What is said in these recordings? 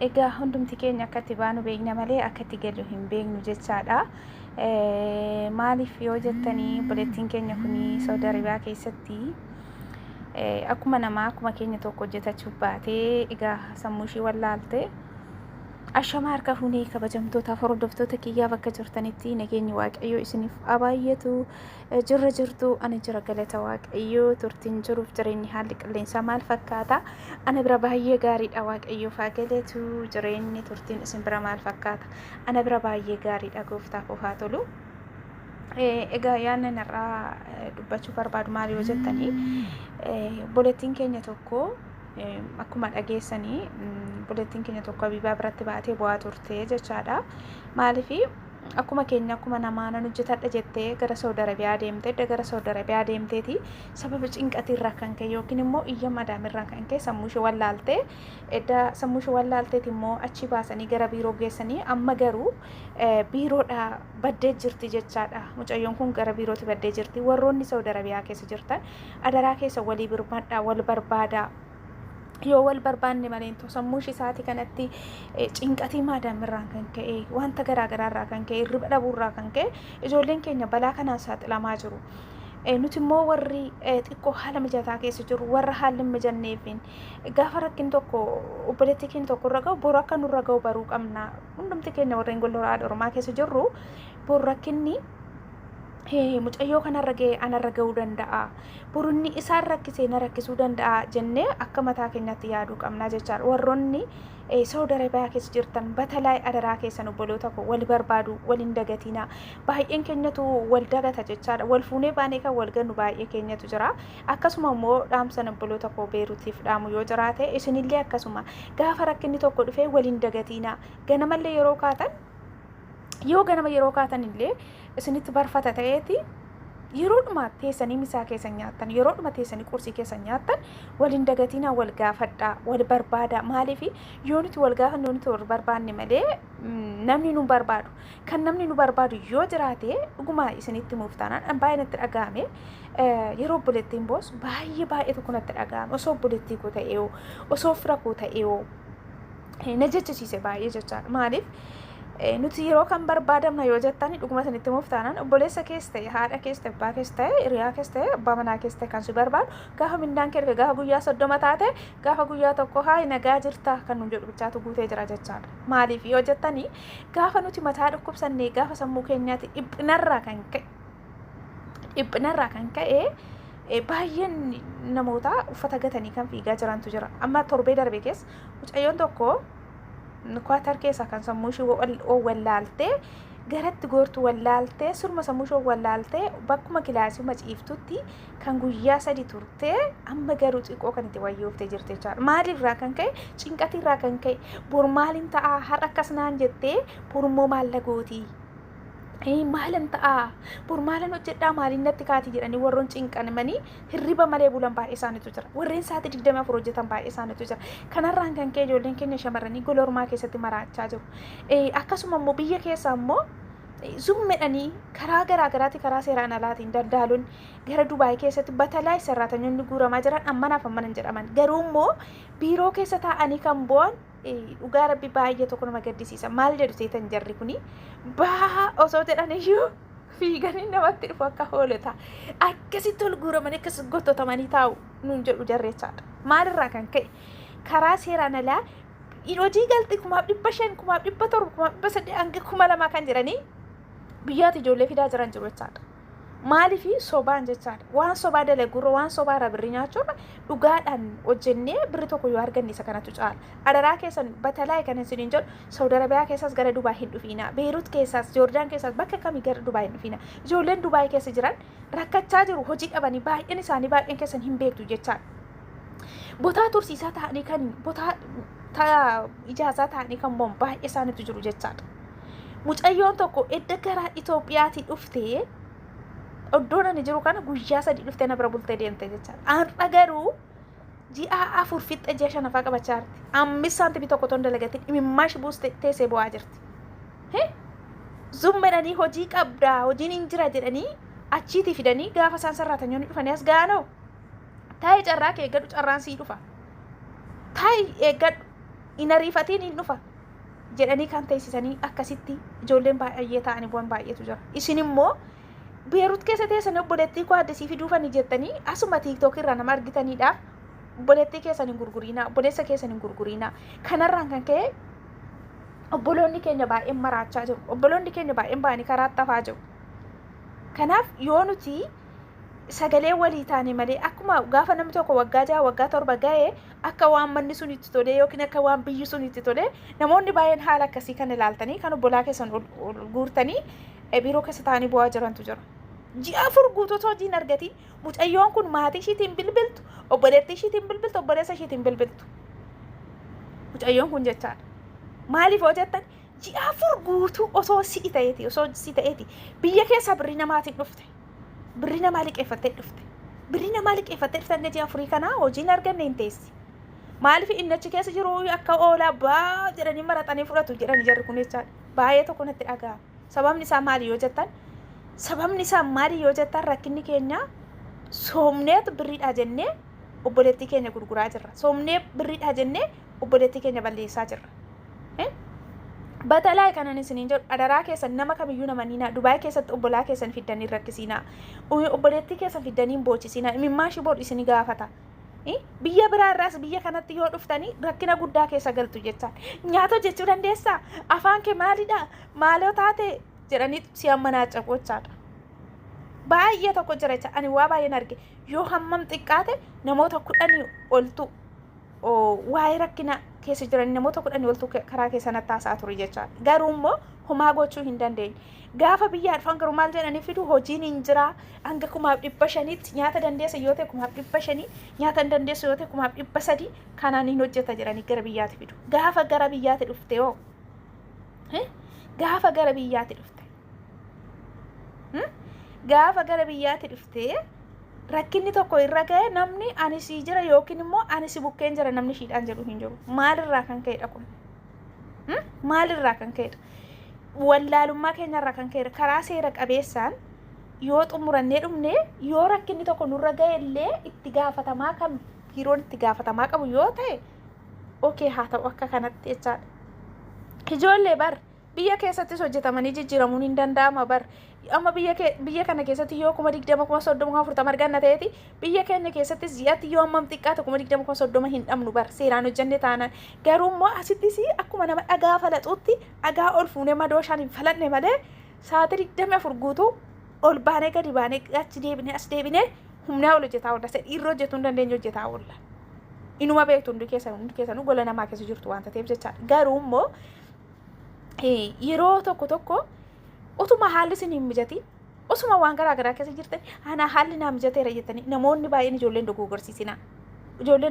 egaa hundumti keenya akkatti baanu beekna malee akkatti galu hin beeknu jechaadha. Maaliif yoo jettanii obboleettiin keenya kuni Saudi Arabiyaa keessatti akkuma namaa akkuma keenya tokko hojjetachuu baatee egaa sammuu ishee wallaalte ashama harka fuunee kabajamtootaaf hordoftoota kiyyaa bakka jirtanitti nageenyi waaqayyoo isiniif abaayyetu jirra jirtu ani jira galata waaqayyoo turtiin jiruuf jireenyi haalli qilleensaa maal fakkaata ana bira baay'ee gaariidha waaqayyoof haa galatu jireenyi turtiin isin bira maal fakkaata ana bira baay'ee gaariidha gooftaaf haa tolu. Egaa yaanna narraa dubbachuu barbaadu maal yoo jettanii obboleettiin keenya tokko akkuma dhageessanii obboleettiin keenya tokko Habibaa biratti baatee bu'aa turte jechaadha. Maaliif akkuma keenya akkuma namaa nan hojjetadha jettee gara Saudi Arabiyaa deemte gara Saudi Arabiyaa deemteeti sababa cinqatirraa kan ka'e yookiin immoo iyya madaamirraa kan ka'e sammuu ishee wallaalte edda sammuu ishee wallaalteeti immoo achi baasanii gara biiroo geessanii amma garuu biiroodha baddee jirti jechaadha. Mucayyoon kun gara biirootti baddee jirti. Warroonni Saudi Arabiyaa keessa jirtan adaraa keessa walii birmadhaa wal barbaadaa. Yoo wal barbaanne malee sammuu isaati kanatti cinqatii maadaamirraa kan ka'e wanta garaagaraarraa kan ka'e hirriba dhabuurraa kan ka'e ijoolleen keenya balaa kanaan saaxilamaa jiru. Nuti immoo warri xiqqoo haala mijataa keessa jiru warra haalli mijanneefin gaafa rakkin tokko obboleettii keenya tokko irra ga'u boru akka nurra ga'u baruu qabna. Hundumti keenya warreen golloraa Oromaa keessa jirru boru rakkinni mucayyoo kanarra ga'e anarra ga'uu danda'a. Burunni isaan rakkisee na rakkisuu danda'a jennee akka mataa keenyatti yaaduu qabna jechaadha. Warroonni Saudi Arabiyaa keessa jirtan batalaa adaraa keessan obboloota koo wal barbaadu wal hin dagatina. Baay'een keenyatu wal dagata jechaadha. Wal fuunee baanee kan wal gannu baay'ee keenyatu jira. Akkasuma immoo dhaamsan obboloota koo beerutiif dhaamu yoo jiraate isinillee akkasuma gaafa rakkinni tokko dhufee wal hin dagatina. Ganamallee yeroo kaatan yoo ganama yeroo kaatan illee isinitti barfata ta'eeti yeroodhuma teessanii misaa keessan nyaattan yeroodhuma teessanii qursii keessan nyaattan waliin dagatina wal gaafadhaa wal barbaada. Maaliif yoo nuti wal gaafannu nuti wal barbaanne malee namni nu barbaadu kan namni nu barbaadu yoo jiraate dhuguma isinitti muuftaanaan baay'ee natti dhagahame. Yeroo obboleettiin boos baay'ee tokko natti dhagahame osoo obboleettii koo ta'ee osoo fira koo ta'ee na jechisiise baay'ee jechaadha. Maaliif nuti yeroo kan barbaadamna yoo jettani dhuguma isinitti muuftaanaan obboleessa keessa ta'e haadha keessa ta'e abbaa keessa ta'e hiriyaa keessa ta'e abbaa manaa keessa ta'e kan si barbaadu gaafa mindaan kee dhufe gaafa guyyaa 30 taate gaafa guyyaa tokko haa nagaa jirta kan nu jedhu bichaatu guutee jira jechaadha. Maaliif yoo jettani gaafa nuti mataa dhukkubsannee gaafa sammuu keenyaatti dhiphinarraa kan ka'e baay'een namoota uffata gatanii kan fiigaa jirantu jira. Amma torbee darbe keessa mucayyoon tokko Kwaatar keessa kan sammuu ishee wallaaltee garatti goortu wallaaltee surma sammuu ishee wallaaltee bakkuma kilaasii maciiftutti kan guyyaa 3 turtee amma garuu xiqqoo kan itti wayyooftee jirti jechaadha. Maalirraa kan ka'e cinqatirraa kan ka'e bor maaliin ta'a har'a akkas naan jettee borummoo maal lagooti maalan ta'a bor maalan hojjedhaa maaliin natti kaati jedhanii warroon cinqanamanii hirriba malee bulan baay'ee isaaniitu jira. Warreen sa'aatii 24 hojjetan baay'ee isaaniitu jira. Kanarraan kan ka'e ijoolleen keenya shamarranii gola ormaa keessatti maraachaa jiru. Akkasuma immoo biyya keessa immoo zummedhanii karaa garaagaraatti karaa seeraan alaatiin daldaaluun gara Dubaay keessatti batalaa sarraatanyonni guuramaa jiran ammanaaf ammanan jedhaman. Garuu immoo biiroo keessa taa'anii kan bu'an dhugaa rabbi baay'ee tokko nama gaddisiisa. Maal jedhu seetan jarri kuni baa osoo jedhan iyyuu fiiganii namatti dhufu akka hoolota akkasitti ol guuramanii akkas gottotamanii taa'u nuun jedhu jarreechaadha. Maalirraa kan ka'e karaa seeraan alaa hojii galtii 500, 700, 300 hanga 2,000 kan jedhanii biyyaatti ijoollee fidaa jiran jiru jechaadha. Maaliif sobaan jechaadha. Waan sobaa dalagurra waan sobaa irraa birrii nyaachuurra dhugaadhaan hojjennee birri tokko yoo arganne isa kanatu caala. Adaraa keessan batalaa kan isiniin jedhu Saudi Arabiyaa keessas gara Dubaay hin dhufiina. Beirut keessas Joordaan keessas bakka kamii gara Dubaay hin dhufiina. Ijoolleen Dubaay keessa jiran rakkachaa jiru hojii dhabanii baay'een isaanii baay'een keessan hin beektu jechaadha. Botaa tursiisaa ta'anii kan botaa ijaasaa ta'anii kan boon baay'ee isaaniitu jiru jechaadha. Mucayyoon tokko edda gara Itoophiyaatti dhuftee iddoon ani jiru kana guyyaa 3 dhuftee na bira bultee deemte jechaadha. Har'a garuu ji'a 4 fixxe ji'a 5 faa qabachaa jirti. 5 saantimii tokko ton dalagatiin imimmaa shibuus teessee bu'aa jirti. Zummedhanii hojii qabdaa hojiin hin jira jedhanii achiitii fidanii gaafa isaan sarraatanyonni dhufanii as ga'anoo taa'ee carraa kee eeggadhu carraan sii dhufa. Taa'ee eeggadhu ina rifatiin hin dhufa jedhanii kan teessisanii akkasitti ijoolleen baay'ee ta'anii bu'an baay'eetu jira. Isin immoo Beerut keessa teessan obboleettii koo addasii fiduufani jettanii asuma TikTok irraa nama argitaniidhaaf obboleettii keessan hin gurgurinaa, obboleessa keessan hin gurgurinaa. Kanarraan kan ka'e obboloonni keenya baay'een maraachaa jiru. Obboloonni keenya baay'een ba'anii karaatti hafaa jiru. Kanaaf yoo nuti sagalee walii taane malee akkuma gaafa namni tokko waggaa 6 waggaa 7 ga'ee akka waan manni sun itti tolee yookiin akka waan biyyi sun itti tolee namoonni baay'een haala akkasii kan ilaaltanii kan obbolaa keessan ol guurtanii biiroo keessa taa'anii bu'aa jirantu jira. Ji'a 4 guutuu hojiin argatiin mucayyoon kun maatii ishiitiin bilbiltu, obboleettii ishiitiin bilbiltu, obboleessa ishiitiin bilbiltu. Mucayyoon kun jechaadha. Maaliif hoo jettan ji'a 4 guutuu osoo si'i ta'eeti biyya keessa birrii namaatiin dhufte. Birrii namaa liqeeffattee dhufte. Birrii namaa liqeeffattee dhufte hanga ji'a 4 kanaa hojiin arganne hin teessi. Maaliif inni achi keessa jiru akka oolaa baa jedhanii maratanii fudhatu jedhanii jarri kun jechaadha. Baay'ee tokko natti dhaga'ama. Sababni isaa maali yoo jettan? Sababni isaa maali yoo jettan rakkinni keenya soomneetu birriidhaa jennee obboleettii keenya gurguraa jirra. Soomnee birriidhaa jennee obboleettii keenya balleessaa jirra. Batalaa kanan isiniin jedhu adaraa keessan nama kamiyyuu namaniinaa Dubaay keessatti obbolaa keessan fiddanii rakkisiinaa. Obboleettii keessan fiddanii boocisinaa. Imimmaa ishii boodhu isinii gaafata. Biyya biraarraas biyya kanatti yoo dhuftanii rakkina guddaa keessa galtu jechaa. Nyaata hojjechuu dandeessaa? Afaan kee maalidha? Maaloo taate jedhanii si ammanaa caqqoochaadha. Baay'ee tokko jira jecha ani waa baay'een arge yoo hammam xiqqaate namoota 10 oltu waa'ee rakkina keessa jiran namoota 10 oltu karaa keessanatti haasaa ture jechaadha. Garuu immoo homaa gochuu hin dandeenye. Gaafa biyyaa dhufan garuu maal jedhanii fidu hojiin hin jira hanga 500tti nyaata dandeessa yoo ta'e 500 nyaata hin dandeessu yoo ta'e 300 kanaan hin hojjeta jedhanii gara biyyaatti fidu. Gaafa gara biyyaatti dhufte yoo gaafa gara biyyaatti dhufte gaafa gara biyyaatti dhufte rakkinni tokko irra ga'e namni ani si jira yookiin immoo ani si bukkeen jira namni shiidhaan jedhu hin jiru. Maalirraa kan ka'edha kun? Maalirraa kan ka'edha? Wallaalummaa keenyarraa kan ka'edha. Karaa seera qabeessaan yoo xumurannee dhumne yoo rakkinni tokko nurra ga'e illee itti gaafatamaa kan biiroon itti gaafatamaa qabu yoo ta'e okee haa ta'u akka kanatti jechaadha. Ijoollee bar biyya keessattis hojjetamanii jijjiiramuun hin danda'ama bar. Amma biyya kana keessatti yoo 20 30 40 arganna ta'eeti biyya keenya keessattis ji'atti yoo hammam xiqqaate 20 30 hin dhabnu bar seeraan hojjenne taanaan garuu immoo asittis akkuma nama dhagaa falaxuutti dhagaa ol fuunee madooshaan hin falanne malee sa'aatii 24 guutuu ol baanee gadi baanee achi deebinee as deebinee humnaa ol hojjetaa oolla. Dhiirri hojjetuu hin dandeenye hojjetaa oolla. Inuma beektu hundi keessanuu gola namaa keessa jirtu waan ta'eef jechaadha. Garuu immoo yeroo tokko utuma haalli isin hin mijatiin osuma waan garaa keessa jirtan ana haalli naa mijateera jettanii namoonni baay'een ijoolleen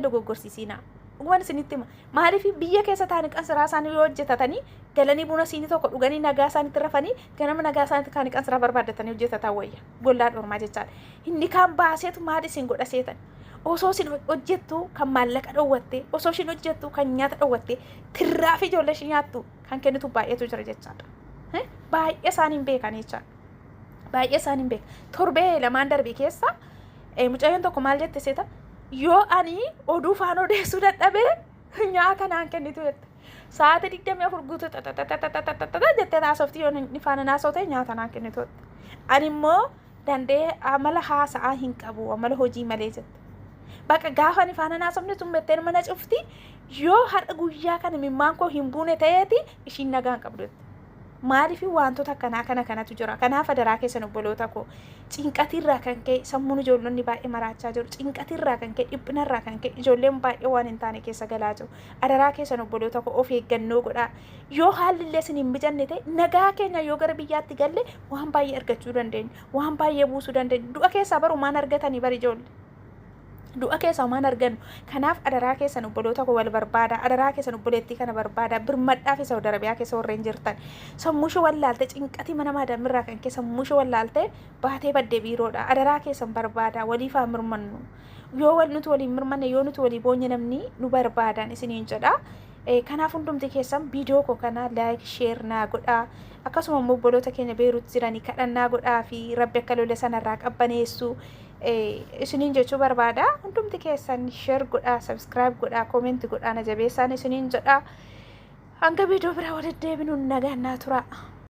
dogoggorsiisinaa. Dhugumaan isinitti hima. Maaliif biyya keessa taa'anii qansiraa isaanii yoo hojjetatanii galanii buna siinii tokko dhuganii nagaa isaaniitti rafanii ganama nagaa isaaniitti kaanii qansiraa barbaaddatanii hojjetataa wayya. Gollaa dhormaa jechaadha. Inni kaan baaseetu maali isin godha seetan. Osoo isin hojjettu kan maallaqa dhowwatte, osoo isin hojjettu kan nyaata dhowwatte, tirraa fi ijoollee ishii nyaattu kan kennitu baay'eetu jira jechaadha. Baay'ee isaaniin beekan jechaadha. Baay'ee isaaniin beekan. Torbee lamaan darbii keessa mucayyoon tokko maal jette seeta yoo ani oduu faan odeessuu dadhabee nyaata naan kennitu jette. Sa'aatii 24 guutuu jettee naasofti yoo inni faana naasofte nyaata naan kennitu jette. Ani immoo dandee amala haasa'aa hin qabu amala hojii malee jette. Bakka gaafa ani faana naasofne sun bettee mana cufti yoo har'a guyyaa kana mimmaan koo hin buune ta'eeti ishiin nagaan qabdu jette. Maaliif wantoota kanatu jira. Kanaaf adaraa keessan obboloota koo cinqatirraa kan ka'e sammuun ijoollonni baay'ee maraachaa jiru. Cinqatirraa kan ka'e dhiphinarraa kan ka'e ijoolleen baay'ee waan hin taane keessa galaa jiru. Adaraa keessan obboloota koo of eeggannoo godhaa. Yoo haalli illee isin hin mijanne ta'e nagaa keenya yoo gara biyyaatti galle waan baay'ee argachuu dandeenya. Waan baay'ee buusuu dandeenya. Du'a keessaa baru maan argatanii bari ijoollee. Du'a keessaa maan argannu. Kanaaf adaraa keessan obboloota koo wal barbaada. Adaraa keessan obboleettii kana barbaada. Birmadhaa fi Saawud Arabiyaa keessa warreen jirtan. Sammuushee wallaalte cinqatii mana maadaamirraa kan kee sammuushee wallaalte baatee baddee biiroodha. Adaraa keessan barbaada. Waliif haa mirmannu. Yoo wal nuti waliin mirmanne yoo nuti walii boonye namni nu barbaadan isiniin jedha. Kanaaf hundumti keessan viidiyoo koo kana like share naa godhaa. Akkasuma obboloota keenya Beerut jiranii kadhannaa godhaa fi Rabbi akka lola sanarraa qabbaneessu. isiniin jechuu barbaada. Hundumti keessan share godhaa, subscribe godhaa, comment godhaa na jabeessaan isiniin jedha. Hanga viidiyoo biraa walitti deebinu nagaan naa tura.